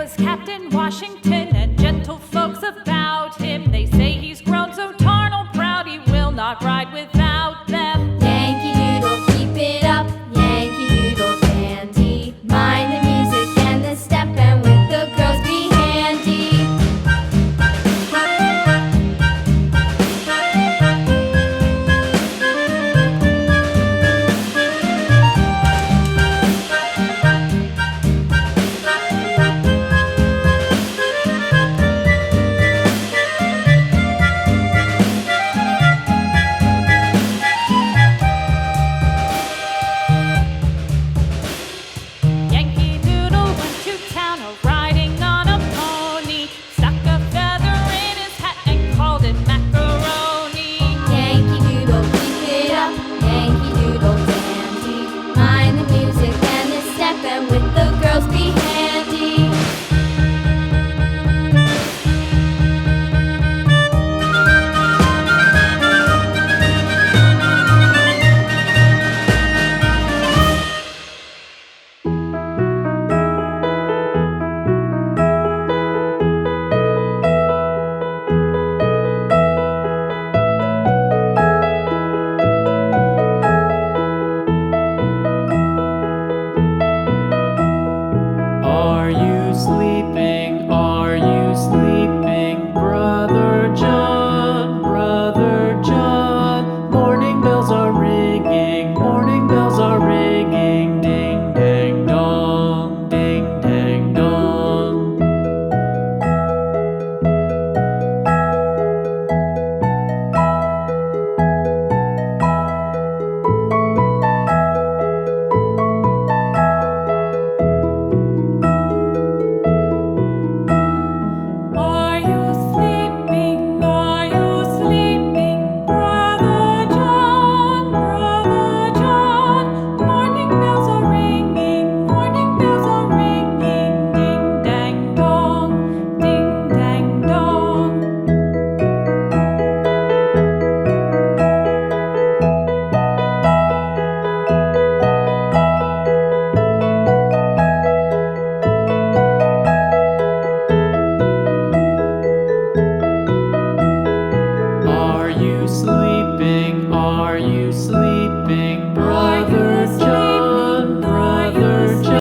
was Captain Washington, and gentle folks about him. They say he's grown so tarnal proud he will not ride without them. Yankee Doodle, keep it up, Yankee Doodle dandy. Mind the music and the step, and with the girls be handy. Yankee Doodle went to town riding on a pony, stuck a feather in his hat and called it macaroni. Yankee Doodle, keep it up, Yankee Doodle dandy. Mind the music and the step, and with the girls be handy. Are you sleeping? Are you sleeping, Brother John? Brother John. Morning bells are ringing, morning bells are ringing. Ding dang dong, ding dang dong. Are you sleeping? Are you sleeping, Brother John? Brother John. Morning bells are ringing, morning bells are ringing. Ding dang dong, ding dang dong. Are you sleeping?